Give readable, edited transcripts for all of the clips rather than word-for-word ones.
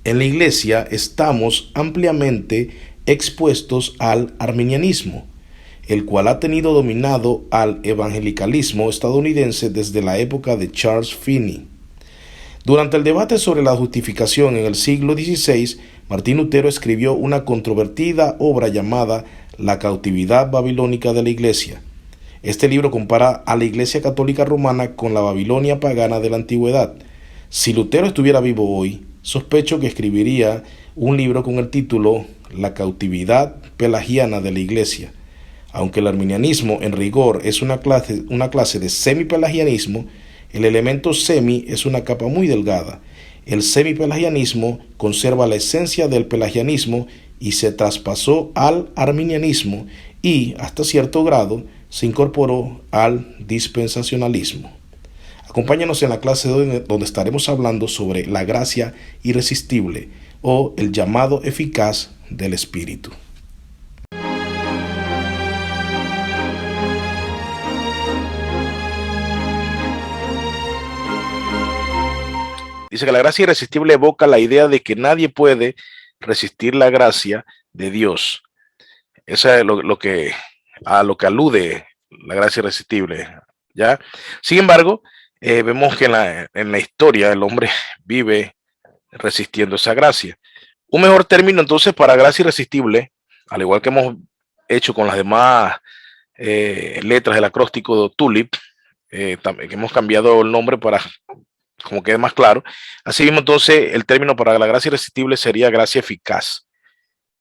En la Iglesia estamos ampliamente expuestos al arminianismo, el cual ha tenido dominado al evangelicalismo estadounidense desde la época de Charles Finney. Durante el debate sobre la justificación en el siglo XVI, Martín Lutero escribió una controvertida obra llamada La cautividad babilónica de la Iglesia. Este libro compara a la Iglesia Católica Romana con la Babilonia pagana de la antigüedad. Si Lutero estuviera vivo hoy, sospecho que escribiría un libro con el título La cautividad pelagiana de la Iglesia. Aunque el arminianismo en rigor es una clase de semipelagianismo, el elemento semi es una capa muy delgada. El semipelagianismo conserva la esencia del pelagianismo y se traspasó al arminianismo y, hasta cierto grado, se incorporó al dispensacionalismo. Acompáñanos en la clase donde estaremos hablando sobre la gracia irresistible o el llamado eficaz del Espíritu. Dice que la gracia irresistible evoca la idea de que nadie puede resistir la gracia de Dios. Eso es a lo que alude la gracia irresistible, ¿ya? Sin embargo, vemos que en la historia el hombre vive resistiendo esa gracia. Un mejor término entonces para gracia irresistible, al igual que hemos hecho con las demás letras del acróstico de TULIP, que hemos cambiado el nombre para como quede más claro. Asimismo, entonces, el término para la gracia irresistible sería gracia eficaz,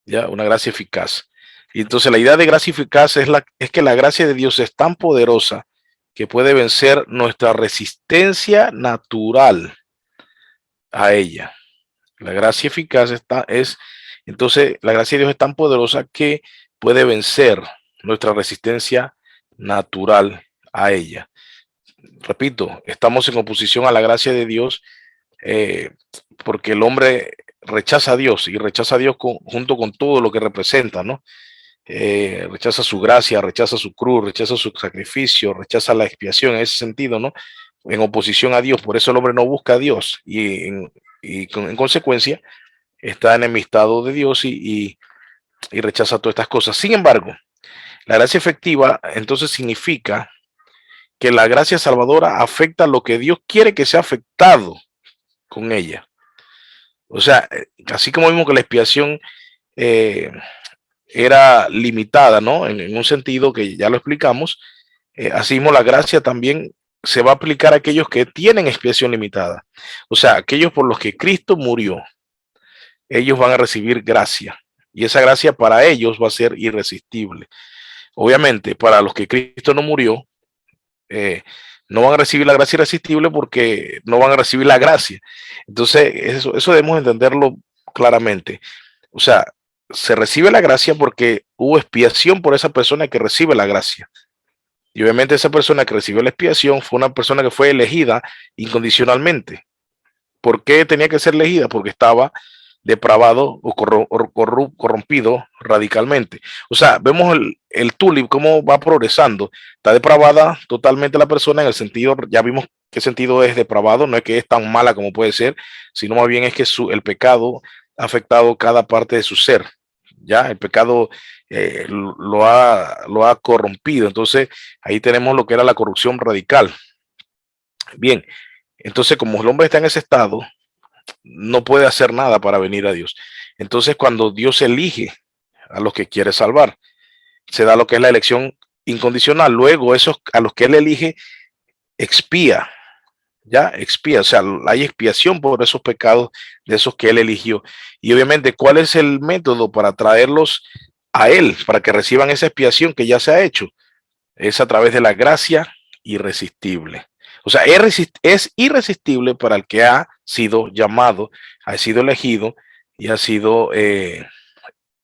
¿ya? Una gracia eficaz. Y entonces la idea de gracia eficaz es que la gracia de Dios es tan poderosa que puede vencer nuestra resistencia natural a ella. La gracia eficaz entonces, la gracia de Dios es tan poderosa que puede vencer nuestra resistencia natural a ella. Repito, estamos en oposición a la gracia de Dios porque el hombre rechaza a Dios y rechaza a Dios junto con todo lo que representa, ¿no? Rechaza su gracia, rechaza su cruz, rechaza su sacrificio, rechaza la expiación en ese sentido, ¿no? En oposición a Dios. Por eso el hombre no busca a Dios en consecuencia está enemistado de Dios y rechaza todas estas cosas. Sin embargo, la gracia efectiva entonces significa que la gracia salvadora afecta lo que Dios quiere que sea afectado con ella. O sea, así como vimos que la expiación era limitada, ¿no? En un sentido que ya lo explicamos, así mismo la gracia también se va a aplicar a aquellos que tienen expiación limitada. O sea, aquellos por los que Cristo murió, ellos van a recibir gracia. Y esa gracia para ellos va a ser irresistible. Obviamente, para los que Cristo no murió, no van a recibir la gracia irresistible porque no van a recibir la gracia. Entonces, eso debemos entenderlo claramente. O sea, se recibe la gracia porque hubo expiación por esa persona que recibe la gracia. Y obviamente esa persona que recibió la expiación fue una persona que fue elegida incondicionalmente. ¿Por qué tenía que ser elegida? Porque estaba depravado o corrompido radicalmente. O sea, vemos el tulip cómo va progresando. Está depravada totalmente la persona en el sentido, ya vimos qué sentido es depravado, no es que es tan mala como puede ser, sino más bien es que el pecado ha afectado cada parte de su ser. Ya, el pecado lo ha corrompido. Entonces, ahí tenemos lo que era la corrupción radical. Bien, entonces como el hombre está en ese estado, no puede hacer nada para venir a Dios. Entonces, cuando Dios elige a los que quiere salvar, se da lo que es la elección incondicional. Luego, esos a los que él elige, expía, ya expía, o sea, hay expiación por esos pecados de esos que él eligió. Y obviamente, ¿cuál es el método para traerlos a él, para que reciban esa expiación que ya se ha hecho? Es a través de la gracia irresistible. O sea, es irresistible para el que ha sido llamado, ha sido elegido y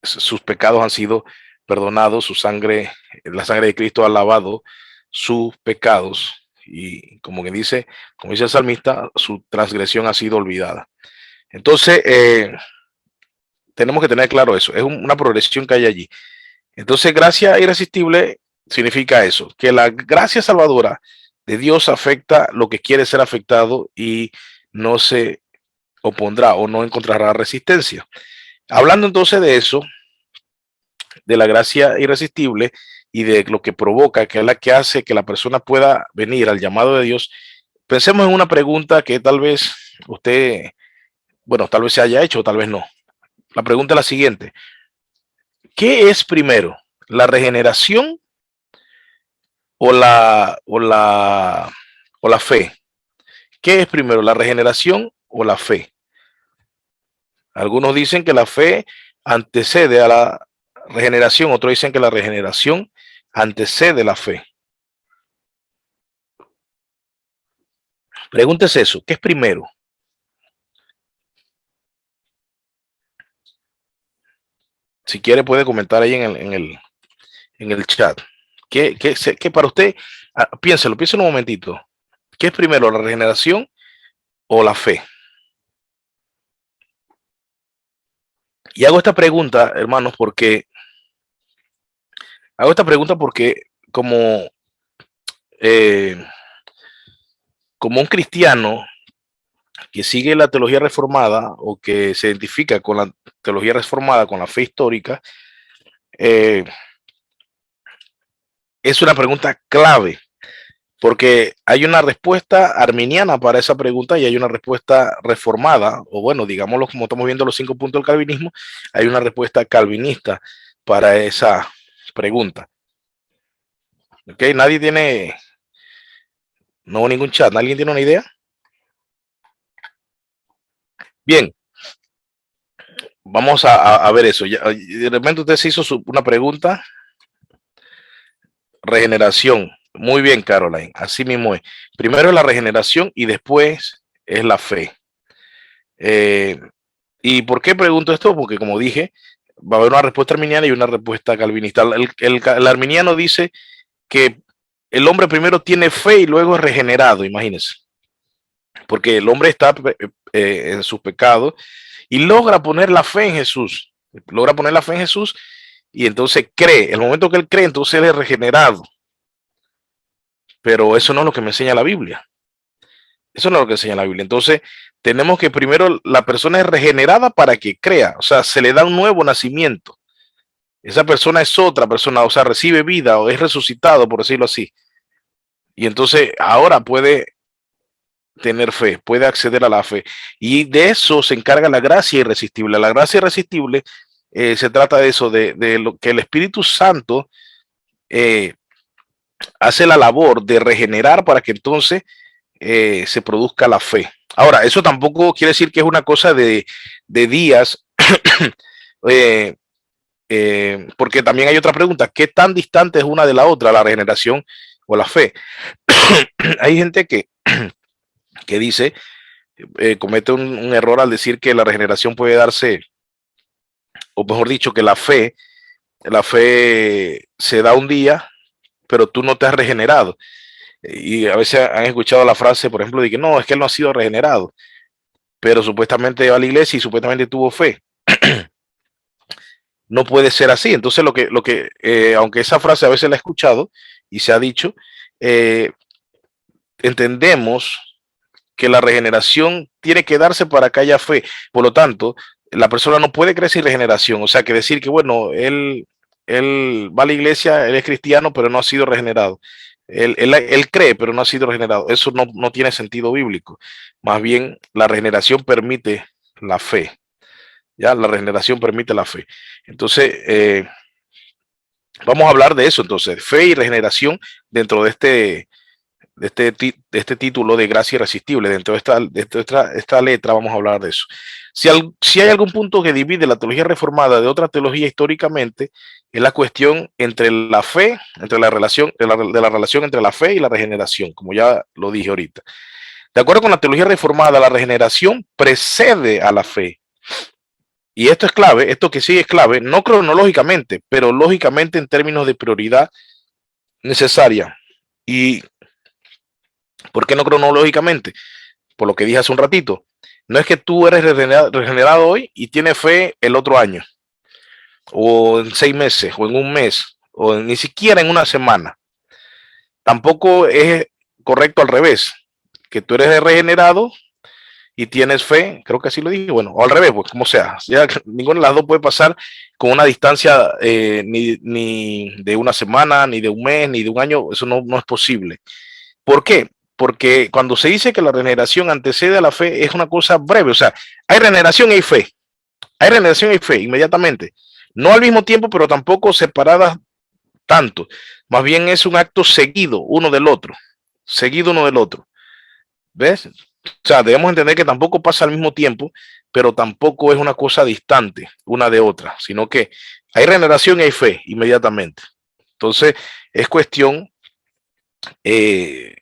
sus pecados han sido perdonados, la sangre de Cristo ha lavado sus pecados y como dice el salmista, su transgresión ha sido olvidada. Entonces, tenemos que tener claro eso, es una progresión que hay allí. Entonces, gracia irresistible significa eso, que la gracia salvadora de Dios afecta lo que quiere ser afectado y no se opondrá o no encontrará resistencia. Hablando entonces de eso, de la gracia irresistible y de lo que provoca, que es la que hace que la persona pueda venir al llamado de Dios, pensemos en una pregunta que tal vez usted, bueno, tal vez se haya hecho, tal vez no. La pregunta es la siguiente: ¿qué es primero, la regeneración o la fe? ¿Qué es primero, la regeneración o la fe? Algunos dicen que la fe antecede a la regeneración, otros dicen que la regeneración antecede la fe. Pregúntese eso, ¿qué es primero? Si quiere puede comentar ahí en el chat. ¿Qué para usted? Piénselo un momentito. ¿Qué es primero, la regeneración o la fe? Y hago esta pregunta, hermanos, porque como, eh, como un cristiano que sigue la teología reformada o que se identifica con la teología reformada, con la fe histórica, eh, es una pregunta clave, porque hay una respuesta arminiana para esa pregunta y hay una respuesta reformada, o bueno, digámoslo como estamos viendo los 5 puntos del calvinismo, hay una respuesta calvinista para esa pregunta. ¿Ok? Nadie tiene, no hubo ningún chat, ¿alguien tiene una idea? Bien, vamos a ver eso. Ya, de repente usted se hizo una pregunta, regeneración. Muy bien, Caroline, así mismo es. Primero es la regeneración y después es la fe. ¿Y por qué pregunto esto? Porque como dije, va a haber una respuesta arminiana y una respuesta calvinista. El arminiano dice que el hombre primero tiene fe y luego es regenerado, imagínense. Porque el hombre está en sus pecados y logra poner la fe en Jesús. Logra poner la fe en Jesús y entonces cree. El momento que él cree, entonces él es regenerado. Pero eso no es lo que me enseña la Biblia. Eso no es lo que enseña la Biblia. Entonces, tenemos que primero la persona es regenerada para que crea. O sea, se le da un nuevo nacimiento. Esa persona es otra persona, o sea, recibe vida o es resucitado, por decirlo así. Y entonces ahora puede tener fe, puede acceder a la fe. Y de eso se encarga la gracia irresistible. La gracia irresistible se trata de eso, de lo que el Espíritu Santo eh, hace la labor de regenerar para que entonces se produzca la fe. Ahora, eso tampoco quiere decir que es una cosa de días, eh, porque también hay otra pregunta: ¿qué tan distante es una de la otra, la regeneración o la fe? Hay gente que dice, comete un error al decir que la regeneración puede darse, o mejor dicho, que la fe se da un día, pero tú no te has regenerado. Y a veces han escuchado la frase, por ejemplo, de que no, es que él no ha sido regenerado, pero supuestamente va a la iglesia y supuestamente tuvo fe. No puede ser así. Entonces, aunque esa frase a veces la he escuchado y se ha dicho, eh, entendemos que la regeneración tiene que darse para que haya fe. Por lo tanto, la persona no puede creer sin regeneración. O sea, que decir que, bueno, él va a la iglesia, él es cristiano, pero no ha sido regenerado. Él cree, pero no ha sido regenerado. Eso no tiene sentido bíblico. Más bien, la regeneración permite la fe. Ya, la regeneración permite la fe. Entonces, vamos a hablar de eso. Entonces, fe y regeneración dentro de este título de gracia irresistible. Dentro de esta letra vamos a hablar de eso. Si hay algún punto que divide la teología reformada de otra teología históricamente, es la cuestión entre la fe, entre la relación, de la relación entre la fe y la regeneración, como ya lo dije ahorita. De acuerdo con la teología reformada, la regeneración precede a la fe. Y esto es clave, esto que sí es clave, no cronológicamente, pero lógicamente en términos de prioridad necesaria. ¿Y por qué no cronológicamente? Por lo que dije hace un ratito. No es que tú eres regenerado hoy y tienes fe el otro año, o en 6 meses, o en un mes, o ni siquiera en una semana. Tampoco es correcto al revés, que tú eres regenerado y tienes fe, creo que así lo dije, bueno, o al revés, pues como sea, ya ninguna de las dos puede pasar con una distancia ni de una semana, ni de un mes, ni de un año, eso no es posible. ¿Por qué? Porque cuando se dice que la regeneración antecede a la fe es una cosa breve, o sea, hay regeneración y hay fe, hay regeneración y fe inmediatamente, no al mismo tiempo, pero tampoco separadas tanto, más bien es un acto seguido uno del otro, ¿ves? O sea, debemos entender que tampoco pasa al mismo tiempo, pero tampoco es una cosa distante una de otra, sino que hay regeneración y hay fe inmediatamente. Entonces, es cuestión de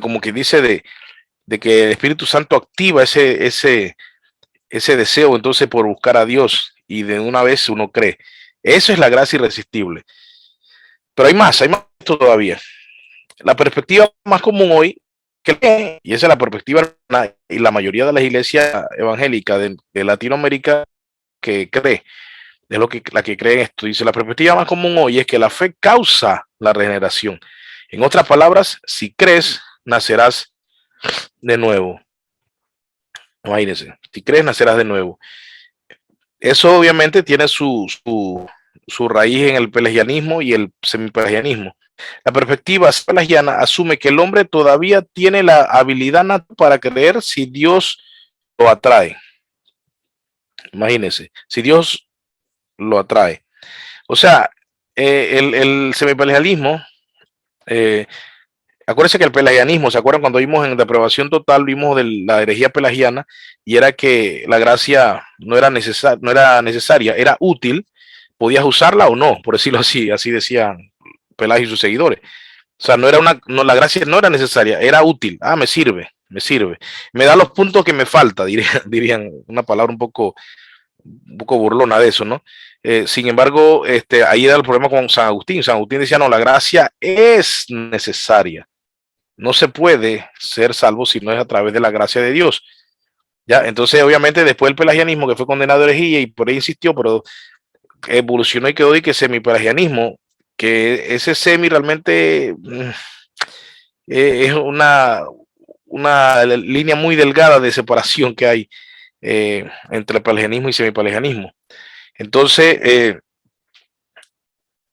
como que dice de que el Espíritu Santo activa ese deseo entonces por buscar a Dios y de una vez uno cree. Eso es la gracia irresistible. Pero hay más todavía. La perspectiva más común hoy, y esa es la perspectiva y la mayoría de las iglesias evangélicas de Latinoamérica que cree, es la que cree en esto. Dice, la perspectiva más común hoy es que la fe causa la regeneración. En otras palabras, si crees, nacerás de nuevo. Imagínense, si crees, nacerás de nuevo. Eso obviamente tiene su raíz en el pelagianismo y el semipelagianismo. La perspectiva pelagiana asume que el hombre todavía tiene la habilidad para creer si Dios lo atrae. Imagínense, si Dios lo atrae. O sea, el semipelagianismo, eh, acuérdense que el pelagianismo, ¿se acuerdan cuando vimos en Depravación Total, vimos de la herejía pelagiana y era que la gracia no era necesaria, era útil, podías usarla o no, por decirlo así, así decían Pelagio y sus seguidores. O sea, la gracia no era necesaria, era útil. Ah, me sirve, me sirve. Me da los puntos que me falta, dirían una palabra un poco burlona de eso, ¿no? Sin embargo, ahí era el problema con San Agustín. San Agustín decía, no, la gracia es necesaria. No se puede ser salvo si no es a través de la gracia de Dios. Ya, entonces, obviamente, después el pelagianismo, que fue condenado a herejía y por ahí insistió, pero evolucionó y quedó de que semipelagianismo, que ese semi realmente es una línea muy delgada de separación que hay entre el pelagianismo y semipelagianismo. Entonces,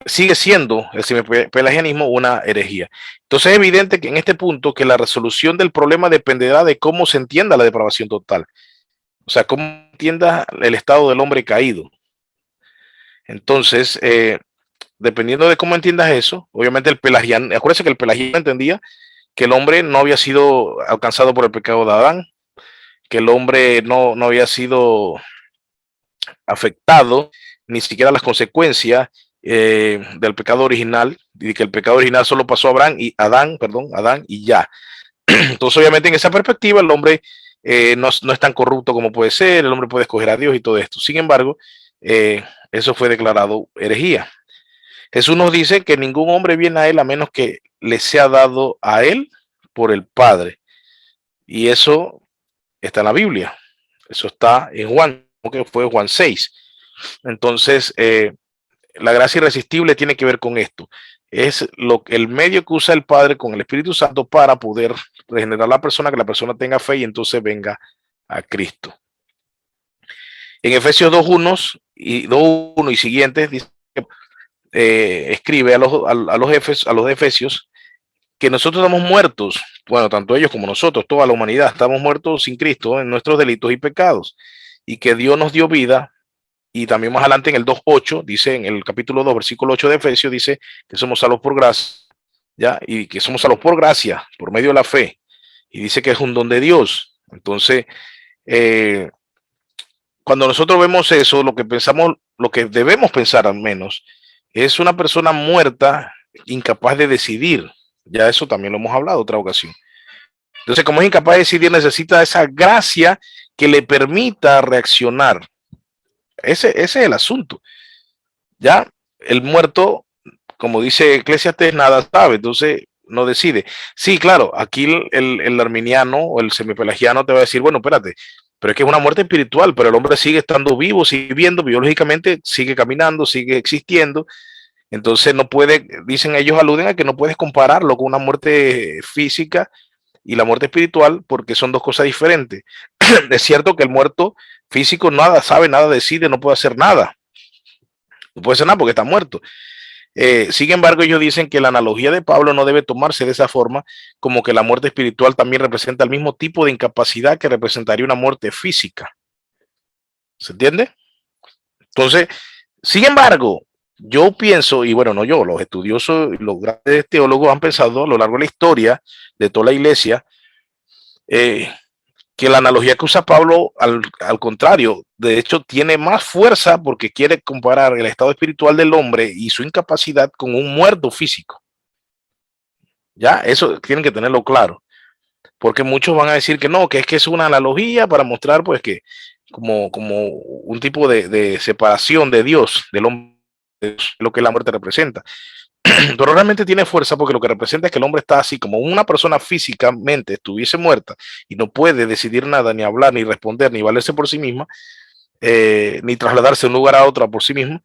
sigue siendo el semipelagianismo una herejía. Entonces es evidente que en este punto que la resolución del problema dependerá de cómo se entienda la depravación total. O sea, cómo entienda el estado del hombre caído. Entonces, dependiendo de cómo entiendas eso, obviamente el pelagiano, acuérdense que el pelagiano entendía que el hombre no había sido alcanzado por el pecado de Adán, que el hombre no había sido afectado ni siquiera las consecuencias del pecado original, y que el pecado original solo pasó a Adán y ya. Entonces, obviamente, en esa perspectiva, el hombre no es tan corrupto como puede ser, el hombre puede escoger a Dios y todo esto. Sin embargo, eso fue declarado herejía. Jesús nos dice que ningún hombre viene a él a menos que le sea dado a él por el Padre. Y eso está en la Biblia. Eso está en Juan, que fue Juan 6. Entonces, la gracia irresistible tiene que ver con esto. Es el medio que usa el Padre con el Espíritu Santo para poder regenerar a la persona, que la persona tenga fe y entonces venga a Cristo. En Efesios 2:1 y siguientes, dice, escribe a los Efesios que nosotros estamos muertos, bueno, tanto ellos como nosotros, toda la humanidad, estamos muertos sin Cristo en nuestros delitos y pecados, y que Dios nos dio vida. Y también más adelante en el 2:8, dice en el capítulo 2, versículo 8 de Efesios, dice que somos salvos por gracia, ¿ya? Y que somos salvos por gracia, por medio de la fe. Y dice que es un don de Dios. Entonces, eh, cuando nosotros vemos eso, lo que pensamos, lo que debemos pensar al menos, es una persona muerta, incapaz de decidir. Ya eso también lo hemos hablado otra ocasión. Entonces, como es incapaz de decidir, necesita esa gracia que le permita reaccionar. Ese es el asunto. Ya el muerto, como dice Eclesiastes, nada sabe, entonces no decide. Sí, claro, aquí el arminiano o el semipelagiano te va a decir, bueno, espérate, pero es que es una muerte espiritual, pero el hombre sigue estando vivo, sigue viviendo, biológicamente sigue caminando, sigue existiendo. Entonces no puede, dicen ellos, aluden a que no puedes compararlo con una muerte física, y la muerte espiritual, porque son dos cosas diferentes. Es cierto que el muerto físico nada sabe, nada decide, no puede hacer nada. No puede hacer nada porque está muerto. Sin embargo, ellos dicen que la analogía de Pablo no debe tomarse de esa forma, como que la muerte espiritual también representa el mismo tipo de incapacidad que representaría una muerte física. ¿Se entiende? Entonces, sin embargo, yo pienso, y bueno, no yo, los estudiosos y los grandes teólogos han pensado a lo largo de la historia de toda la iglesia, eh, que la analogía que usa Pablo, al contrario, de hecho, tiene más fuerza porque quiere comparar el estado espiritual del hombre y su incapacidad con un muerto físico. Ya, eso tienen que tenerlo claro, porque muchos van a decir que no, que es una analogía para mostrar, pues, que como un tipo de separación de Dios, del hombre, lo que la muerte representa. Pero realmente tiene fuerza porque lo que representa es que el hombre está así, como una persona físicamente estuviese muerta y no puede decidir nada, ni hablar, ni responder, ni valerse por sí misma, ni trasladarse de un lugar a otro por sí mismo.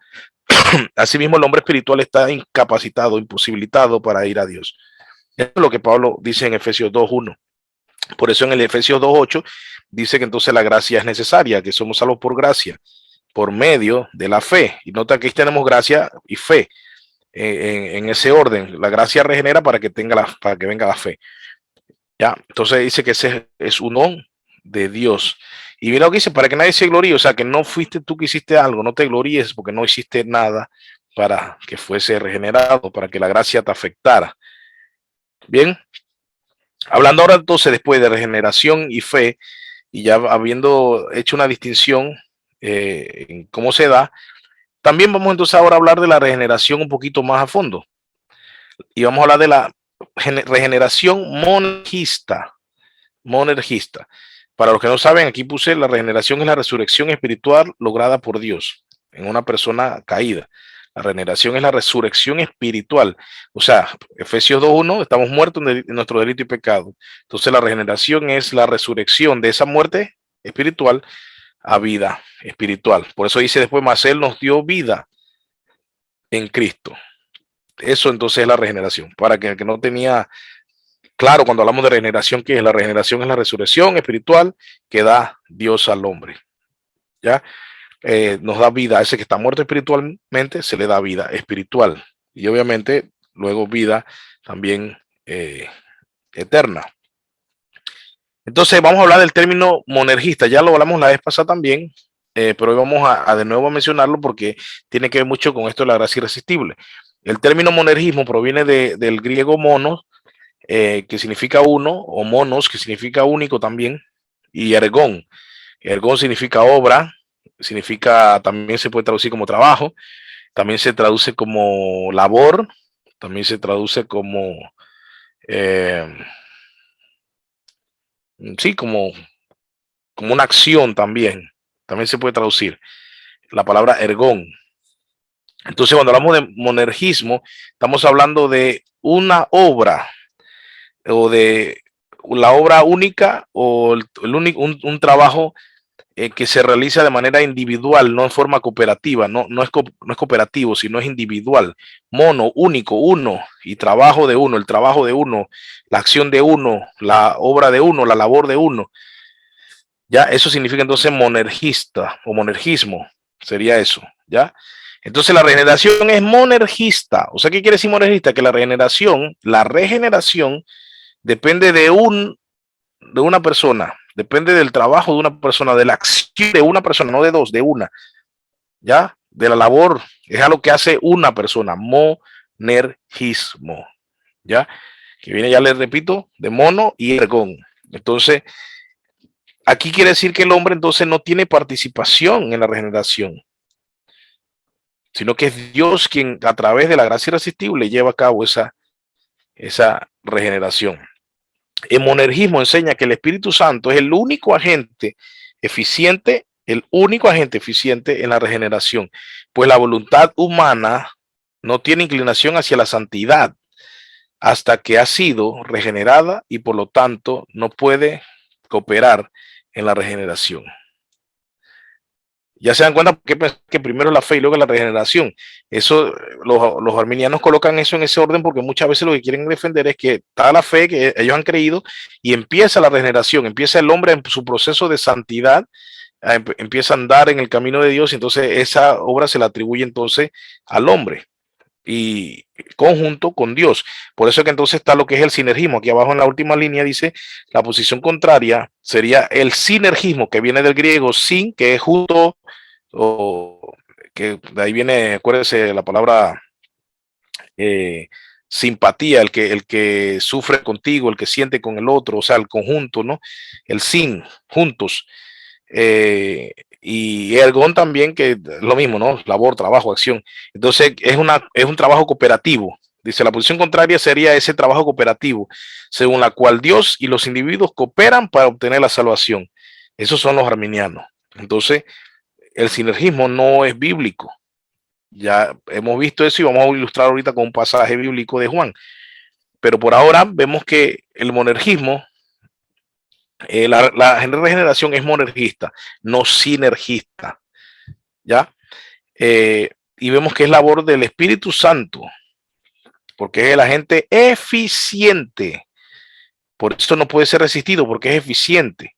Asimismo, el hombre espiritual está incapacitado, imposibilitado para ir a Dios. Eso es lo que Pablo dice en Efesios 2:1. Por eso en el Efesios 2:8 dice que entonces la gracia es necesaria, que somos salvos por gracia, por medio de la fe. Y nota que aquí tenemos gracia y fe. En ese orden, la gracia regenera para que para que venga la fe. Ya, entonces dice que ese es un don de Dios. Y mira lo que dice, para que nadie se gloríe, o sea, que no fuiste tú que hiciste algo, no te gloríes porque no hiciste nada para que fuese regenerado, para que la gracia te afectara. Bien, hablando ahora entonces después de regeneración y fe, y ya habiendo hecho una distinción en cómo se da, también vamos entonces ahora a hablar de la regeneración un poquito más a fondo. Y vamos a hablar de la regeneración monergista. Monergista. Para los que no saben, aquí puse la regeneración es la resurrección espiritual lograda por Dios en una persona caída. La regeneración es la resurrección espiritual. O sea, Efesios 2:1, estamos muertos en nuestro delito y pecado. Entonces la regeneración es la resurrección de esa muerte espiritual a vida espiritual. Por eso dice después, más Él nos dio vida en Cristo. Eso entonces es la regeneración. Para que el que no tenía claro, cuando hablamos de regeneración, ¿qué es? La regeneración es la resurrección espiritual que da Dios al hombre. ¿Ya? Nos da vida. A ese que está muerto espiritualmente se le da vida espiritual. Y obviamente luego vida también eterna. Entonces vamos a hablar del término monergista. Ya lo hablamos la vez pasada también, pero hoy vamos a de nuevo a mencionarlo porque tiene que ver mucho con esto de la gracia irresistible. El término monergismo proviene del griego monos, que significa uno, o monos, que significa único también, y ergón. Ergón significa obra, significa, también se puede traducir como trabajo, también se traduce como labor, también se traduce como, eh, sí, como una acción también se puede traducir la palabra ergón. Entonces, cuando hablamos de monergismo, estamos hablando de una obra o de la obra única o un trabajo que se realiza de manera individual, no en forma cooperativa, no es cooperativo, sino es individual, mono, único, uno, y trabajo de uno, el trabajo de uno, la acción de uno, la obra de uno, la labor de uno. Ya, eso significa entonces monergista o monergismo, sería eso, ¿ya? Entonces la regeneración es monergista. O sea, ¿qué quiere decir monergista? Que la regeneración depende de una persona, depende del trabajo de una persona, de la acción de una persona, no de dos, de una, ¿ya? De la labor, es algo que hace una persona, monergismo, ¿ya? Que viene, ya les repito, de mono y ergón. Entonces, aquí quiere decir que el hombre entonces no tiene participación en la regeneración, sino que es Dios quien a través de la gracia irresistible lleva a cabo esa regeneración. El monergismo enseña que el Espíritu Santo es el único agente eficiente en la regeneración, pues la voluntad humana no tiene inclinación hacia la santidad hasta que ha sido regenerada y por lo tanto no puede cooperar en la regeneración. Ya se dan cuenta que primero la fe y luego la regeneración. Eso, los arminianos colocan eso en ese orden porque muchas veces lo que quieren defender es que está la fe que ellos han creído y empieza la regeneración, empieza el hombre en su proceso de santidad, empieza a andar en el camino de Dios y entonces esa obra se la atribuye entonces al hombre y conjunto con Dios. Por eso es que entonces está lo que es el sinergismo. Aquí abajo en la última línea dice la posición contraria sería el sinergismo, que viene del griego sin, que es junto, o que de ahí viene, acuérdense la palabra simpatía, el que sufre contigo, el que siente con el otro, o sea, el conjunto, ¿no? El sin, juntos. Y ergon también, que es lo mismo, ¿no? Labor, trabajo, acción. Entonces, es un trabajo cooperativo. Dice, la posición contraria sería ese trabajo cooperativo, según la cual Dios y los individuos cooperan para obtener la salvación. Esos son los arminianos. Entonces, el sinergismo no es bíblico. Ya hemos visto eso y vamos a ilustrar ahorita con un pasaje bíblico de Juan. Pero por ahora vemos que el monergismo, la regeneración es monergista, no sinergista. ¿Ya? Y vemos que es labor del Espíritu Santo, porque es el agente eficiente. Por eso no puede ser resistido, porque es eficiente.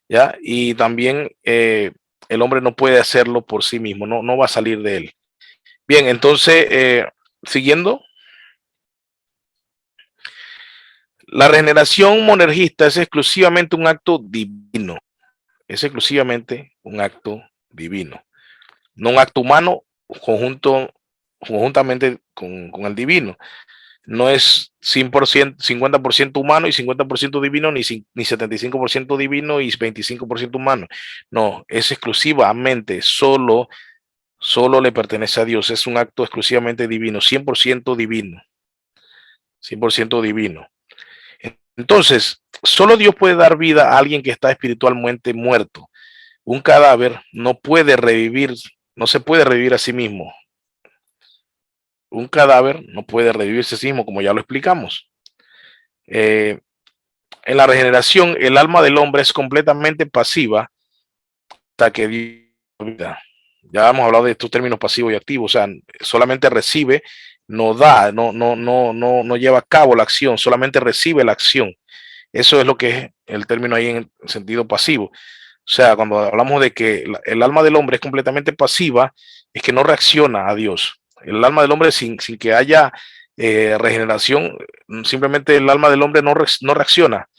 ¿Ya? Y también el hombre no puede hacerlo por sí mismo, no va a salir de él. Bien, entonces, siguiendo, la regeneración monergista es exclusivamente un acto divino, es exclusivamente un acto divino, no un acto humano conjuntamente con el divino. No es 100%, 50% humano y 50% divino, ni 75% divino y 25% humano. No, es exclusivamente, solo le pertenece a Dios, es un acto exclusivamente divino, 100% divino, 100% divino. Entonces, solo Dios puede dar vida a alguien que está espiritualmente muerto. Un cadáver no puede revivir, no se puede revivir a sí mismo. Un cadáver no puede revivirse a sí mismo, como ya lo explicamos. En la regeneración, el alma del hombre es completamente pasiva hasta que Dios vida. Ya hemos hablado de estos términos pasivos y activos, o sea, solamente recibe, no da, no lleva a cabo la acción, solamente recibe la acción. Eso es lo que es el término ahí en el sentido pasivo. O sea, cuando hablamos de que el alma del hombre es completamente pasiva, es que no reacciona a Dios. El alma del hombre sin que haya regeneración, simplemente el alma del hombre no reacciona.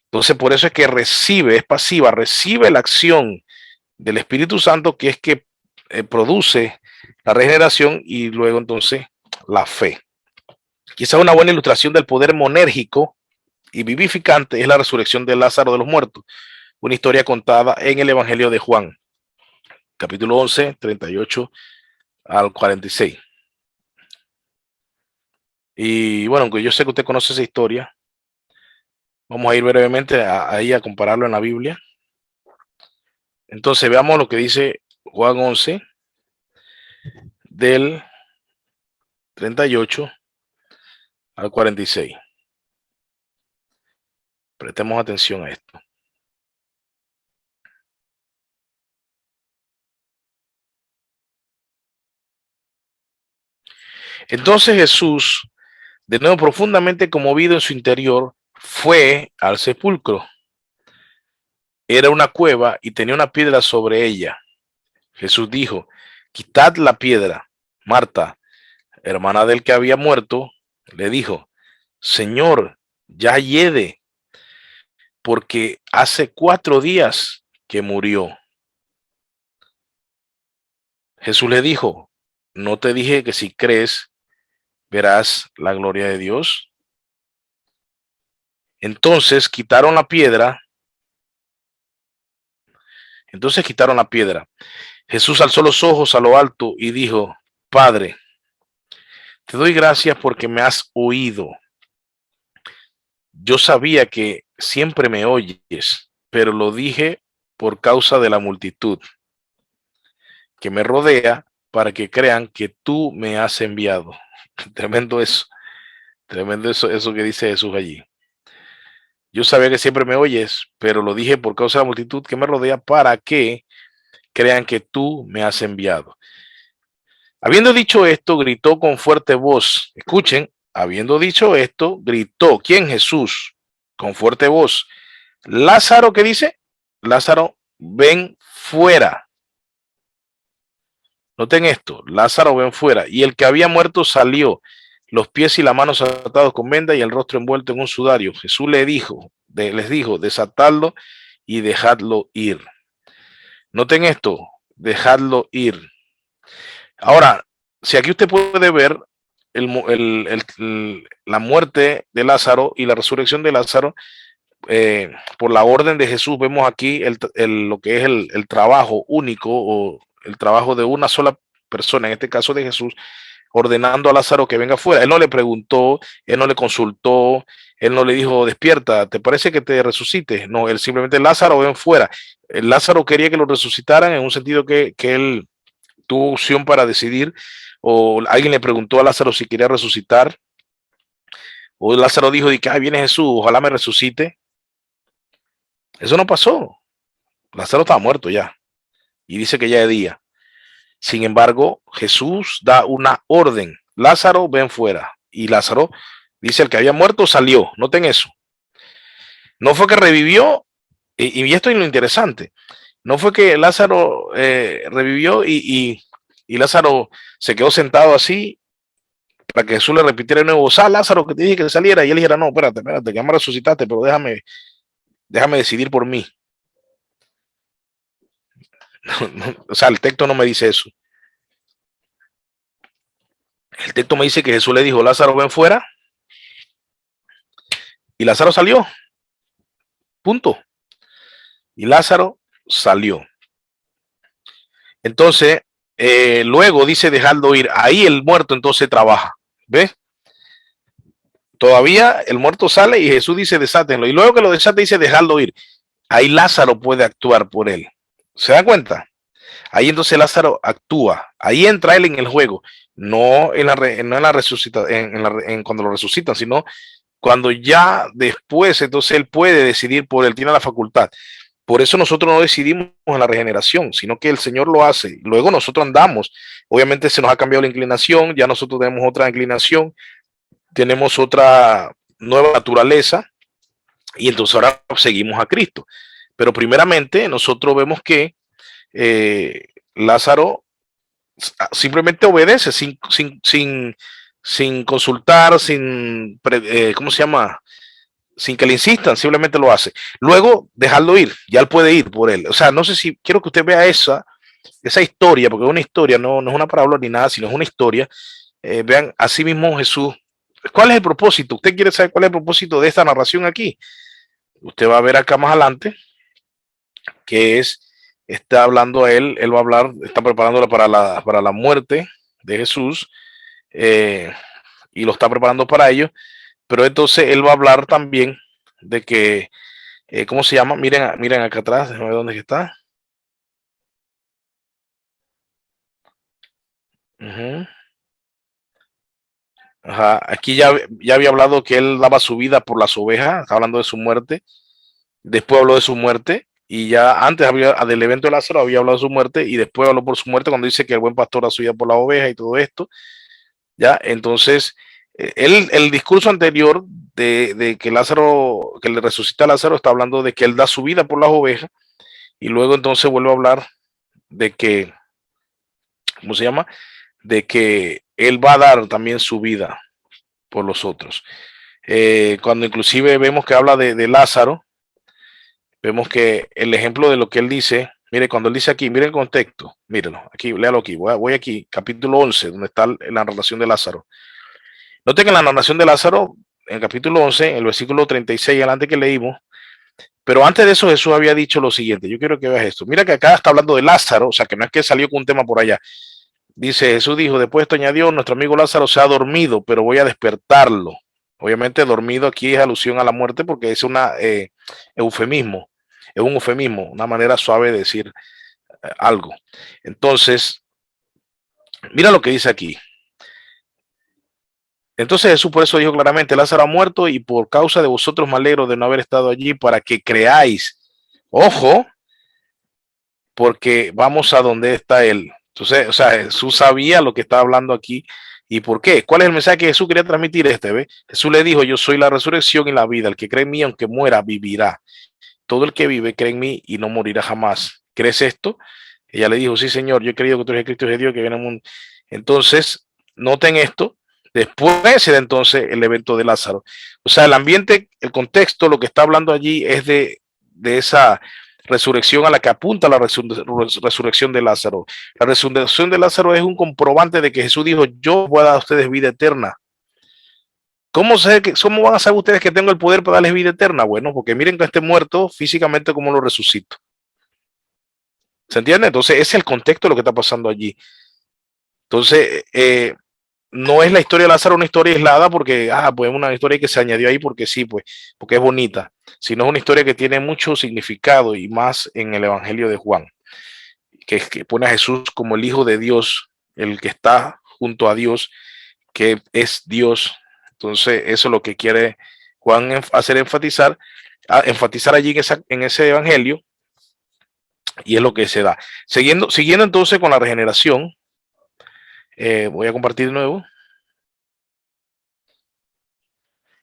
Entonces, por eso es que recibe, es pasiva, recibe la acción del Espíritu Santo, que es que produce la regeneración y luego entonces la fe. Quizá una buena ilustración del poder monérgico y vivificante es la resurrección de Lázaro de los muertos, una historia contada en el Evangelio de Juan, capítulo 11, 38 al 46. Y bueno, aunque yo sé que usted conoce esa historia, vamos a ir brevemente ahí a compararlo en la Biblia. Entonces veamos lo que dice Juan 11 del 38 al 46. Prestemos atención a esto. Entonces Jesús, de nuevo profundamente conmovido en su interior, fue al sepulcro. Era una cueva y tenía una piedra sobre ella. Jesús dijo, quitad la piedra. Marta, hermana del que había muerto, le dijo, Señor, ya hiede, porque hace 4 días que murió. Jesús le dijo, ¿no te dije que si crees verás la gloria de Dios? Entonces quitaron la piedra. Entonces quitaron la piedra. Jesús alzó los ojos a lo alto y dijo, Padre, te doy gracias porque me has oído. Yo sabía que siempre me oyes, pero lo dije por causa de la multitud que me rodea para que crean que tú me has enviado. Tremendo eso que dice Jesús allí. Yo sabía que siempre me oyes, pero lo dije por causa de la multitud que me rodea para que crean que tú me has enviado. Habiendo dicho esto, gritó con fuerte voz. Escuchen, habiendo dicho esto, gritó. ¿Quién? Jesús, con fuerte voz. Lázaro, ¿qué dice? Lázaro, ven fuera. Noten esto, Lázaro, ven fuera. Y el que había muerto salió, los pies y las manos atados con venda y el rostro envuelto en un sudario. Jesús les dijo, desatadlo y dejadlo ir. Noten esto, dejadlo ir. Ahora, si aquí usted puede ver la muerte de Lázaro y la resurrección de Lázaro, por la orden de Jesús, vemos aquí lo que es el trabajo único o el trabajo de una sola persona, en este caso de Jesús, ordenando a Lázaro que venga fuera. Él no le preguntó, él no le consultó, él no le dijo, despierta, ¿te parece que te resucite? No, él simplemente, Lázaro, ven fuera. Lázaro quería que lo resucitaran en un sentido que él tuvo opción para decidir, o alguien le preguntó a Lázaro si quería resucitar, o Lázaro dijo, viene Jesús, ojalá me resucite. Eso no pasó. Lázaro estaba muerto ya, y dice que ya es día. Sin embargo, Jesús da una orden. Lázaro, ven fuera. Y Lázaro, dice, el que había muerto salió. Noten eso. No fue que revivió, y esto es lo interesante. No fue que Lázaro revivió y Lázaro se quedó sentado así para que Jesús le repitiera de nuevo, Lázaro, que te dije que saliera. Y él dijera, no, espérate, que ya me resucitaste, pero déjame decidir por mí. O sea, el texto no me dice eso. El texto me dice que Jesús le dijo, Lázaro, ven fuera. Y Lázaro salió. Punto. Y Lázaro salió. Entonces, luego dice dejarlo ir. Ahí el muerto entonces trabaja. ¿Ves? Todavía el muerto sale y Jesús dice desátenlo. Y luego que lo desate dice dejarlo ir. Ahí Lázaro puede actuar por él. ¿Se dan cuenta? Ahí entonces Lázaro actúa. Ahí entra él en el juego. No en la resucitación, cuando lo resucitan, sino cuando ya después entonces él puede decidir por él, tiene la facultad. Por eso nosotros no decidimos en la regeneración, sino que el Señor lo hace. Luego nosotros andamos. Obviamente se nos ha cambiado la inclinación, ya nosotros tenemos otra inclinación, tenemos otra nueva naturaleza y entonces ahora seguimos a Cristo. Pero primeramente nosotros vemos que Lázaro simplemente obedece sin consultar, ¿cómo se llama? Sin que le insistan, simplemente lo hace. Luego, dejarlo ir, ya él puede ir por él. O sea, no sé si quiero que usted vea esa historia, porque es una historia, no es una parábola ni nada, sino es una historia. Vean, así mismo Jesús. ¿Cuál es el propósito? ¿Usted quiere saber cuál es el propósito de esta narración aquí? Usted va a ver acá más adelante que está hablando a él va a hablar, está preparándolo para la muerte de Jesús y lo está preparando para ello, pero entonces él va a hablar también de que, ¿cómo se llama? Miren acá atrás, déjame ver dónde está. Ajá, aquí ya había hablado que él daba su vida por las ovejas, está hablando de su muerte, después habló de su muerte, y ya antes del evento de Lázaro había hablado de su muerte, y después habló por su muerte cuando dice que el buen pastor da su vida por la oveja y todo esto, ya, entonces, el discurso anterior de que Lázaro, que le resucita a Lázaro, está hablando de que él da su vida por las ovejas, y luego entonces vuelve a hablar de que, ¿cómo se llama? De que él va a dar también su vida por los otros. Cuando inclusive vemos que habla de Lázaro, vemos que el ejemplo de lo que él dice, mire, cuando él dice aquí, mire el contexto, mírenlo, aquí, léalo aquí, voy aquí, capítulo 11, donde está la narración de Lázaro. Noten que en la narración de Lázaro, en el capítulo 11, en el versículo 36 adelante que leímos, pero antes de eso Jesús había dicho lo siguiente, yo quiero que veas esto, mira que acá está hablando de Lázaro, o sea que no es que salió con un tema por allá, dice Jesús dijo, después esto añadió, nuestro amigo Lázaro se ha dormido, pero voy a despertarlo. Obviamente dormido aquí es alusión a la muerte porque es una eufemismo, es un eufemismo, una manera suave de decir algo. Entonces, mira lo que dice aquí. Entonces Jesús por eso dijo claramente, Lázaro ha muerto y por causa de vosotros me alegro de no haber estado allí para que creáis. Ojo, porque vamos a donde está Él. Entonces, o sea, Jesús sabía lo que estaba hablando aquí. ¿Y por qué? ¿Cuál es el mensaje que Jesús quería transmitir ¿ve? Jesús le dijo, yo soy la resurrección y la vida. El que cree en mí, aunque muera, vivirá. Todo el que vive cree en mí y no morirá jamás. ¿Crees esto? Ella le dijo, sí, Señor, yo he creído que tú eres el Cristo de Dios que viene al mundo. Entonces, noten esto. Después se da entonces el evento de Lázaro. O sea, el ambiente, el contexto, lo que está hablando allí es de esa resurrección a la que apunta la resurrección de Lázaro. La resurrección de Lázaro es un comprobante de que Jesús dijo, yo voy a dar a ustedes vida eterna. ¿Cómo van a saber ustedes que tengo el poder para darles vida eterna? Bueno, porque miren que esté muerto físicamente, cómo lo resucito. ¿Se entiende? Entonces, ese es el contexto de lo que está pasando allí. Entonces, no es la historia de Lázaro una historia aislada porque, pues una historia que se añadió ahí porque sí, pues, porque es bonita, sino es una historia que tiene mucho significado y más en el Evangelio de Juan, que pone a Jesús como el Hijo de Dios, el que está junto a Dios, que es Dios. Entonces, eso es lo que quiere Juan hacer enfatizar allí en ese Evangelio, y es lo que se da. Siguiendo entonces con la regeneración, voy a compartir de nuevo.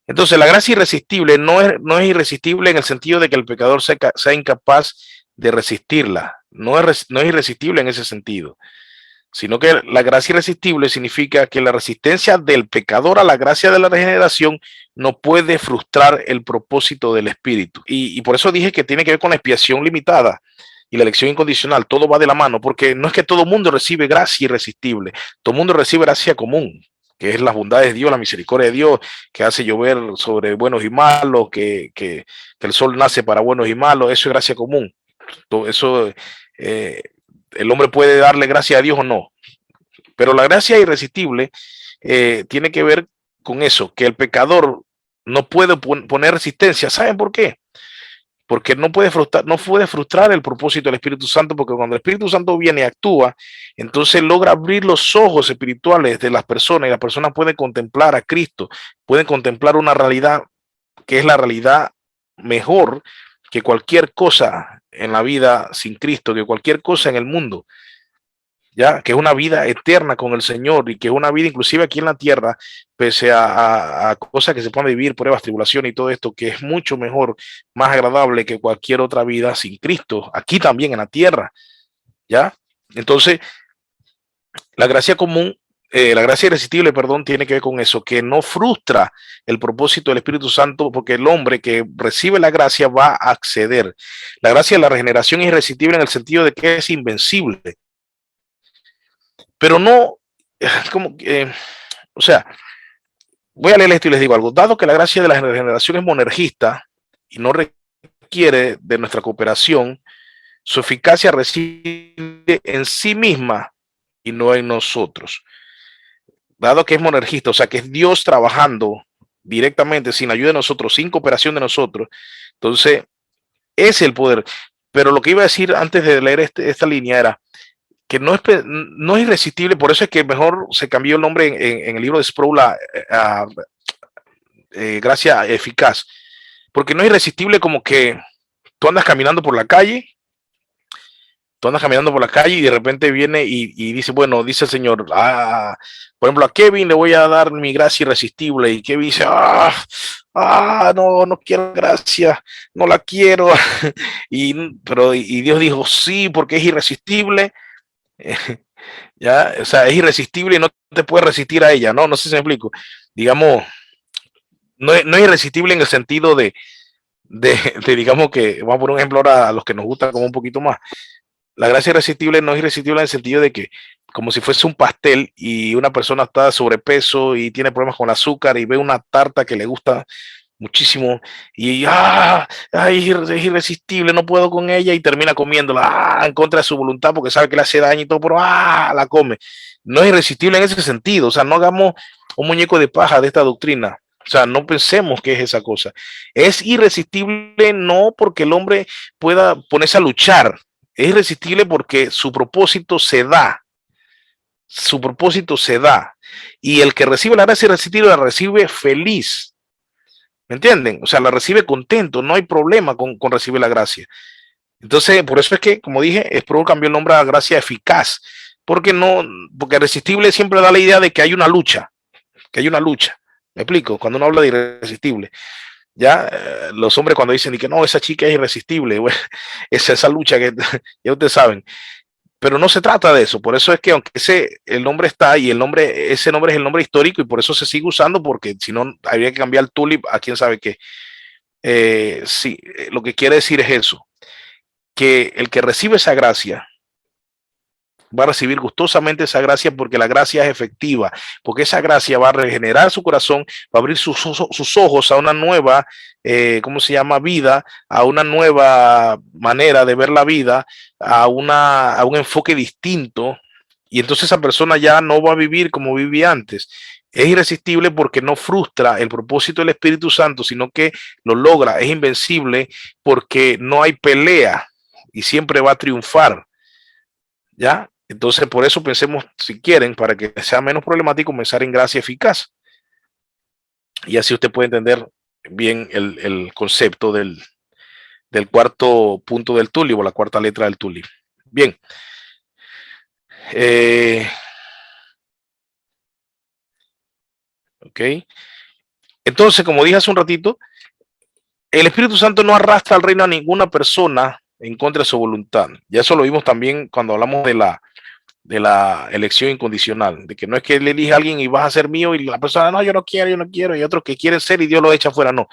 Entonces, la gracia irresistible no es irresistible en el sentido de que el pecador sea incapaz de resistirla. No es irresistible en ese sentido, sino que la gracia irresistible significa que la resistencia del pecador a la gracia de la regeneración no puede frustrar el propósito del Espíritu. Y por eso dije que tiene que ver con la expiación limitada y la elección incondicional. Todo va de la mano, porque no es que todo mundo recibe gracia irresistible, todo mundo recibe gracia común, que es la bondad de Dios, la misericordia de Dios, que hace llover sobre buenos y malos, que el sol nace para buenos y malos. Eso es gracia común. Todo eso, el hombre puede darle gracia a Dios o no, pero la gracia irresistible tiene que ver con eso, que el pecador no puede poner resistencia. ¿Saben por qué? Porque no puede frustrar el propósito del Espíritu Santo, porque cuando el Espíritu Santo viene y actúa, entonces logra abrir los ojos espirituales de las personas, y las personas pueden contemplar a Cristo, pueden contemplar una realidad que es la realidad mejor que cualquier cosa en la vida sin Cristo, que cualquier cosa en el mundo, ya que es una vida eterna con el Señor, y que es una vida inclusive aquí en la tierra, pese a cosas que se pueden vivir, pruebas, tribulación y todo esto, que es mucho mejor, más agradable que cualquier otra vida sin Cristo, aquí también en la tierra, ¿ya? Entonces, la gracia común, la gracia irresistible, perdón, tiene que ver con eso, que no frustra el propósito del Espíritu Santo, porque el hombre que recibe la gracia va a acceder. La gracia de la regeneración es irresistible en el sentido de que es invencible, pero no, como, o sea, voy a leer esto y les digo algo. Dado que la gracia de la regeneración es monergista y no requiere de nuestra cooperación, su eficacia reside en sí misma y no en nosotros. Dado que es monergista, o sea, que es Dios trabajando directamente, sin ayuda de nosotros, sin cooperación de nosotros, entonces es el poder. Pero lo que iba a decir antes de leer esta línea era que no es irresistible, por eso es que mejor se cambió el nombre en el libro de Sproul a gracia eficaz, porque no es irresistible como que tú andas caminando por la calle, y de repente viene y dice, bueno, dice el Señor, por ejemplo, a Kevin le voy a dar mi gracia irresistible, y Kevin dice, no, no quiero gracia, no la quiero, y Dios dijo, sí, porque es irresistible, ya, o sea, es irresistible y no te puedes resistir a ella, no sé si me explico, digamos, no es irresistible en el sentido de digamos que, vamos a poner un ejemplo ahora a los que nos gusta como un poquito más. La gracia irresistible no es irresistible en el sentido de que, como si fuese un pastel y una persona está sobrepeso y tiene problemas con el azúcar y ve una tarta que le gusta muchísimo y es irresistible, no puedo con ella, y termina comiéndola en contra de su voluntad porque sabe que le hace daño y todo, pero la come. No es irresistible en ese sentido, o sea, no hagamos un muñeco de paja de esta doctrina. O sea, no pensemos que es esa cosa. Es irresistible no porque el hombre pueda ponerse a luchar, es irresistible porque su propósito se da. Su propósito se da. Y el que recibe la gracia irresistible la recibe feliz. ¿Me entienden? O sea, la recibe contento, no hay problema con recibir la gracia. Entonces, por eso es que, como dije, Sproul cambió el nombre a gracia eficaz, porque porque irresistible siempre da la idea de que hay una lucha, que hay una lucha. Me explico, cuando uno habla de irresistible, ya los hombres cuando dicen y que no, esa chica es irresistible, bueno, es esa lucha que ya ustedes saben, pero no se trata de eso. Por eso es que aunque el nombre está y ese nombre es el nombre histórico y por eso se sigue usando, porque si no habría que cambiar el tulip a quién sabe qué. Sí, lo que quiere decir es eso, que el que recibe esa gracia va a recibir gustosamente esa gracia porque la gracia es efectiva, porque esa gracia va a regenerar su corazón, va a abrir sus ojos a una nueva, ¿cómo se llama? Vida, a una nueva manera de ver la vida, a un enfoque distinto. Y entonces esa persona ya no va a vivir como vivía antes. Es irresistible porque no frustra el propósito del Espíritu Santo, sino que lo logra. Es invencible porque no hay pelea y siempre va a triunfar. ¿Ya? Entonces, por eso pensemos, si quieren, para que sea menos problemático, comenzar en gracia eficaz. Y así usted puede entender bien el concepto del cuarto punto del tulip o la cuarta letra del tulip. Bien. Ok. Entonces, como dije hace un ratito, el Espíritu Santo no arrastra al reino a ninguna persona en contra de su voluntad. Ya eso lo vimos también cuando hablamos de la elección incondicional, de que no es que le elige a alguien y vas a ser mío y la persona, no, yo no quiero, y otros que quieren ser y Dios lo echa fuera, no.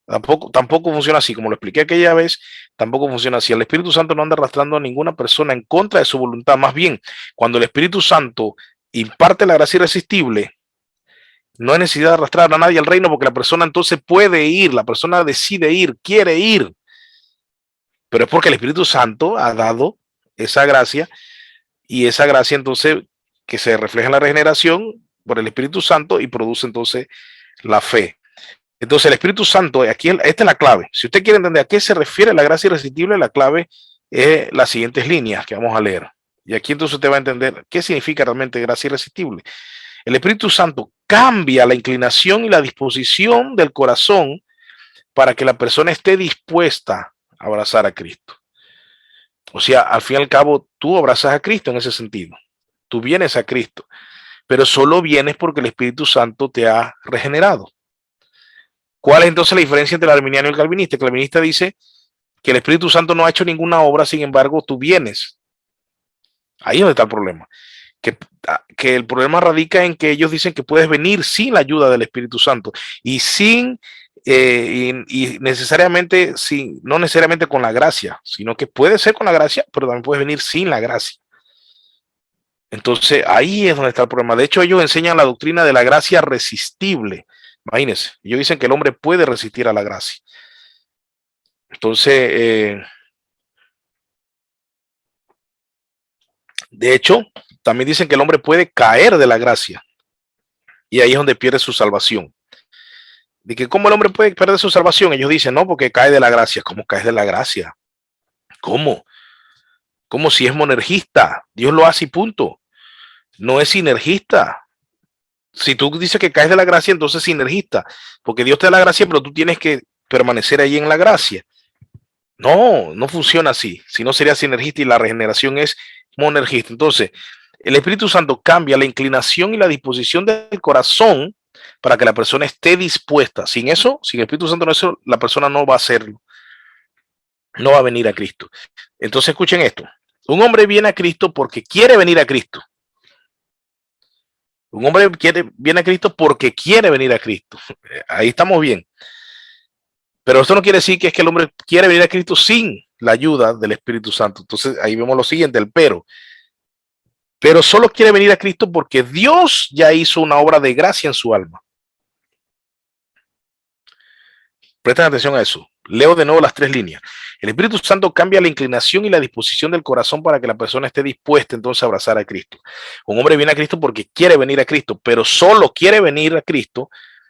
Tampoco funciona así, como lo expliqué aquella vez, tampoco funciona así. El Espíritu Santo no anda arrastrando a ninguna persona en contra de su voluntad, más bien, cuando el Espíritu Santo imparte la gracia irresistible, no hay necesidad de arrastrar a nadie al reino porque la persona entonces puede ir, la persona decide ir, quiere ir, pero es porque el Espíritu Santo ha dado esa gracia y esa gracia entonces que se refleja en la regeneración por el Espíritu Santo y produce entonces la fe. Entonces el Espíritu Santo, aquí esta es la clave. Si usted quiere entender a qué se refiere la gracia irresistible, la clave es las siguientes líneas que vamos a leer. Y aquí entonces usted va a entender qué significa realmente gracia irresistible. El Espíritu Santo cambia la inclinación y la disposición del corazón para que la persona esté dispuesta a abrazar a Cristo. O sea, al fin y al cabo, tú abrazas a Cristo en ese sentido. Tú vienes a Cristo, pero solo vienes porque el Espíritu Santo te ha regenerado. ¿Cuál es entonces la diferencia entre el arminiano y el calvinista? El calvinista dice que el Espíritu Santo no ha hecho ninguna obra, sin embargo, tú vienes. Ahí es donde está el problema. Que el problema radica en que ellos dicen que puedes venir sin la ayuda del Espíritu Santo y sin y necesariamente, no necesariamente con la gracia, sino que puede ser con la gracia, pero también puedes venir sin la gracia. Entonces ahí es donde está el problema. De hecho, ellos enseñan la doctrina de la gracia resistible. Imagínense, ellos dicen que el hombre puede resistir a la gracia. Entonces, de hecho, también dicen que el hombre puede caer de la gracia y ahí es donde pierde su salvación. De que cómo el hombre puede perder su salvación, ellos dicen, no, porque cae de la gracia. ¿Cómo caes de la gracia? ¿Cómo? Como si es monergista. Dios lo hace y punto. No es sinergista. Si tú dices que caes de la gracia, entonces es sinergista, porque Dios te da la gracia, pero tú tienes que permanecer ahí en la gracia. No, no funciona así. Si no sería sinergista y la regeneración es monergista. Entonces, el Espíritu Santo cambia la inclinación y la disposición del corazón para que la persona esté dispuesta. Sin eso, sin el Espíritu Santo, la persona no va a hacerlo. No va a venir a Cristo. Entonces, escuchen esto. Un hombre viene a Cristo porque quiere venir a Cristo. Un hombre viene a Cristo porque quiere venir a Cristo. Ahí estamos bien. Pero esto no quiere decir que es que el hombre quiere venir a Cristo sin la ayuda del Espíritu Santo. Entonces ahí vemos lo siguiente, el pero. Pero solo quiere venir a Cristo porque Dios ya hizo una obra de gracia en su alma. Presten atención a eso. Leo de nuevo las tres líneas. El Espíritu Santo cambia la inclinación y la disposición del corazón para que la persona esté dispuesta entonces a abrazar a Cristo. Un hombre viene a Cristo porque quiere venir a Cristo, pero solo quiere venir a Cristo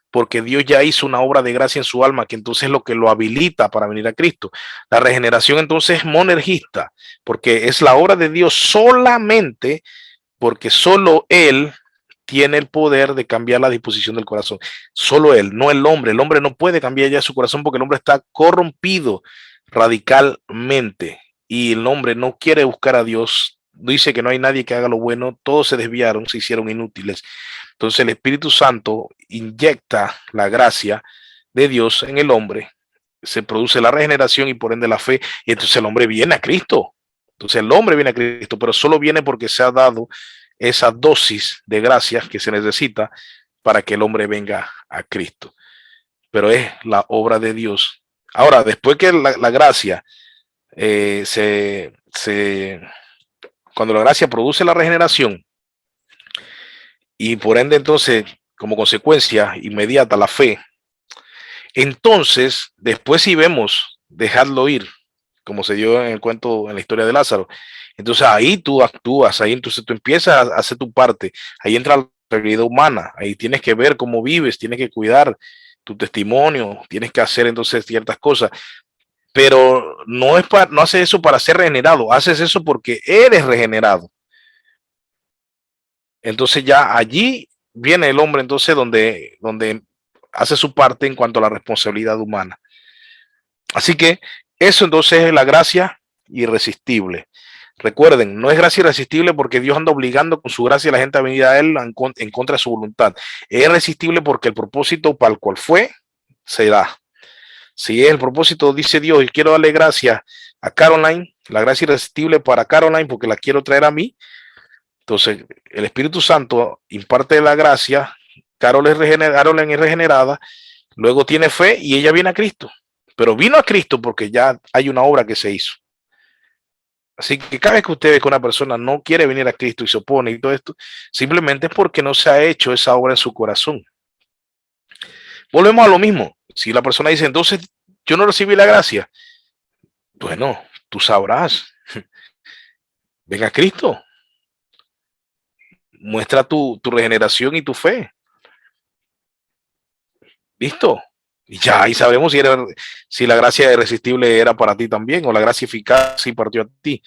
porque Dios ya hizo una obra de gracia en su alma, que entonces es lo que lo habilita para venir a Cristo. La regeneración entonces es monergista, porque es la obra de Dios solamente porque solo Él tiene el poder de cambiar la disposición del corazón. Solo Él, no el hombre. El hombre no puede cambiar ya su corazón porque el hombre está corrompido radicalmente. y el hombre no quiere buscar a Dios, dice que no hay nadie que haga lo bueno, todos se desviaron, se hicieron inútiles. Entonces el Espíritu Santo inyecta la gracia de Dios en el hombre, se produce la regeneración y por ende la fe, y entonces el hombre viene a Cristo. Entonces el hombre viene a Cristo, pero solo viene porque se ha dado esa dosis de gracia que se necesita para que el hombre venga a Cristo. Pero es la obra de Dios. Ahora, después que la gracia cuando la gracia produce la regeneración y por ende entonces como consecuencia inmediata la fe, entonces después si vemos dejarlo ir, como se dio en el cuento, en la historia de Lázaro, entonces ahí tú actúas, ahí entonces tú empiezas a hacer tu parte, ahí entra la realidad humana, ahí tienes que ver cómo vives, tienes que cuidar tu testimonio, tienes que hacer entonces ciertas cosas, pero no es no haces eso para ser regenerado, haces eso porque eres regenerado. Entonces ya allí viene el hombre entonces donde hace su parte en cuanto a la responsabilidad humana. Así que eso entonces es la gracia irresistible. Recuerden, no es gracia irresistible porque Dios anda obligando con su gracia a la gente a venir a Él en contra de su voluntad. Es irresistible porque el propósito para el cual fue se da. Si es el propósito, dice Dios, y quiero darle gracias a Caroline, la gracia irresistible para Caroline porque la quiero traer a mí. Entonces, el Espíritu Santo imparte la gracia, Caroline es regenerada, luego tiene fe y ella viene a Cristo. Pero vino a Cristo porque ya hay una obra que se hizo. Así que cada vez que usted ve que una persona no quiere venir a Cristo y se opone y todo esto, simplemente es porque no se ha hecho esa obra en su corazón. Volvemos a lo mismo. Si la persona dice, entonces yo no recibí la gracia, bueno, tú sabrás. Ven a Cristo. Muestra tu regeneración y tu fe. ¿Listo? Y ya ahí sabemos si la gracia irresistible era para ti también o la gracia eficaz sí partió a ti.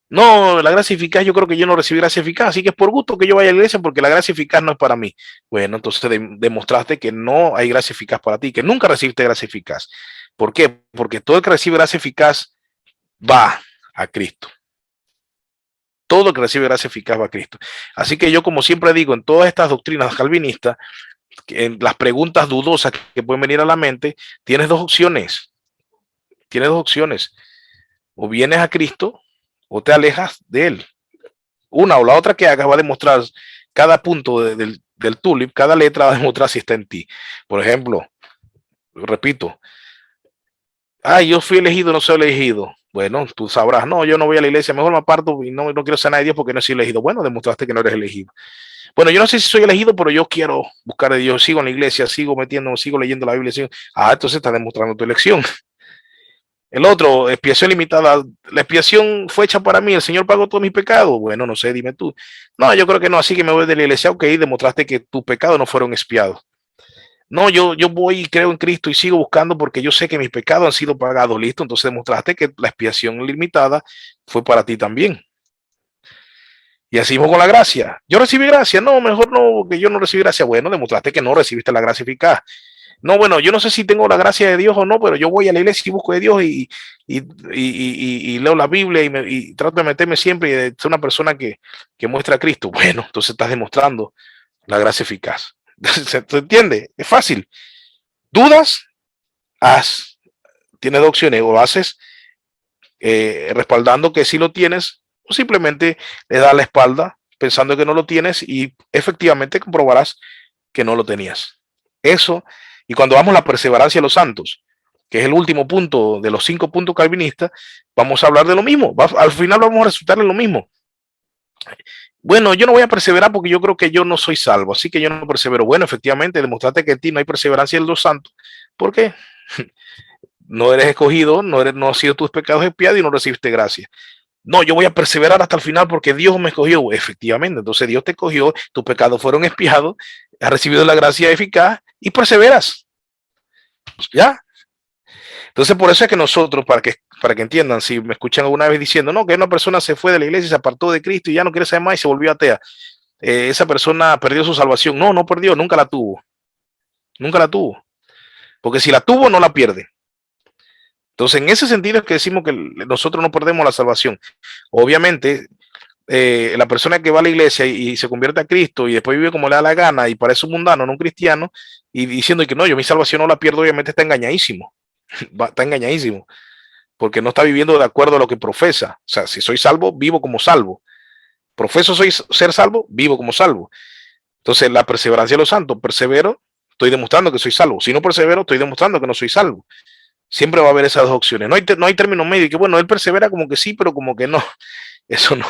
No, la gracia eficaz, yo creo que yo no recibí gracia eficaz, así que es por gusto que yo vaya a la iglesia porque la gracia eficaz no es para mí. Bueno, entonces demostraste que no hay gracia eficaz para ti, que nunca recibiste gracia eficaz. ¿Por qué? Porque todo el que recibe gracia eficaz va a Cristo. Todo el que recibe gracia eficaz va a Cristo. Así que yo, como siempre digo, en todas estas doctrinas calvinistas, en las preguntas dudosas que pueden venir a la mente, tienes dos opciones. Tienes dos opciones. O vienes a Cristo o te alejas de Él. Una o la otra que hagas va a demostrar cada punto del tulip, cada letra va a demostrar si está en ti. Por ejemplo, repito, yo fui elegido, no soy elegido. Bueno, tú sabrás, no, yo no voy a la iglesia, mejor me aparto y no quiero ser nada de Dios porque no soy elegido. Bueno, demostraste que no eres elegido. Bueno, yo no sé si soy elegido, pero yo quiero buscar a Dios, sigo en la iglesia, sigo metiéndome, sigo leyendo la Biblia. Entonces estás demostrando tu elección. El otro, expiación limitada. La expiación fue hecha para mí, el Señor pagó todos mis pecados. Bueno, no sé, dime tú. No, yo creo que no, así que me voy de la iglesia. Ok, demostraste que tus pecados no fueron expiados. No, yo voy y creo en Cristo y sigo buscando porque yo sé que mis pecados han sido pagados. Listo, entonces demostraste que la expiación limitada fue para ti también. Y así con la gracia. Yo recibí gracia. No, mejor no, que yo no recibí gracia. Bueno, demostraste que no recibiste la gracia eficaz. No, bueno, yo no sé si tengo la gracia de Dios o no, pero yo voy a la iglesia y busco de Dios y leo la Biblia y trato de meterme siempre y de ser una persona que muestra a Cristo. Bueno, entonces estás demostrando la gracia eficaz. ¿Se entiende? Es fácil. ¿Dudas? Haz. Tienes dos opciones. O haces respaldando que sí lo tienes o simplemente le das la espalda pensando que no lo tienes y efectivamente comprobarás que no lo tenías. Eso, y cuando vamos a la perseverancia de los santos, que es el último punto de los 5 puntos calvinistas, vamos a hablar de lo mismo. Al final vamos a resultar en lo mismo. Bueno, yo no voy a perseverar porque yo creo que yo no soy salvo, así que yo no persevero. Bueno, efectivamente, demostraste que en ti no hay perseverancia en los santos. ¿Por qué? No eres escogido, no han sido tus pecados expiados y no recibiste gracia. No, yo voy a perseverar hasta el final porque Dios me escogió. Efectivamente, entonces Dios te escogió, tus pecados fueron expiados, has recibido la gracia eficaz y perseveras. ¿Ya? Entonces, por eso es que nosotros, para que entiendan, si me escuchan alguna vez diciendo, no, que una persona se fue de la iglesia, se apartó de Cristo y ya no quiere ser más y se volvió atea, esa persona perdió su salvación. No, no perdió, nunca la tuvo. Nunca la tuvo. Porque si la tuvo, no la pierde. Entonces, en ese sentido es que decimos que nosotros no perdemos la salvación. Obviamente, la persona que va a la iglesia y se convierte a Cristo y después vive como le da la gana y parece un mundano, no un cristiano, y diciendo que no, yo mi salvación no la pierdo, obviamente está engañadísimo, está engañadísimo, porque no está viviendo de acuerdo a lo que profesa. O sea, si soy salvo, vivo como salvo. Profeso soy ser salvo, vivo como salvo. Entonces, la perseverancia de los santos, persevero, estoy demostrando que soy salvo. Si no persevero, estoy demostrando que no soy salvo. Siempre va a haber esas dos opciones. No hay término medio, que bueno, él persevera como que sí, pero como que no. Eso no,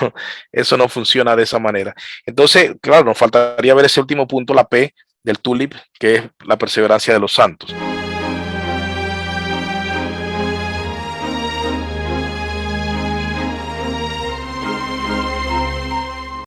eso no funciona de esa manera. Entonces, claro, nos faltaría ver ese último punto, la P del tulip, que es la perseverancia de los santos.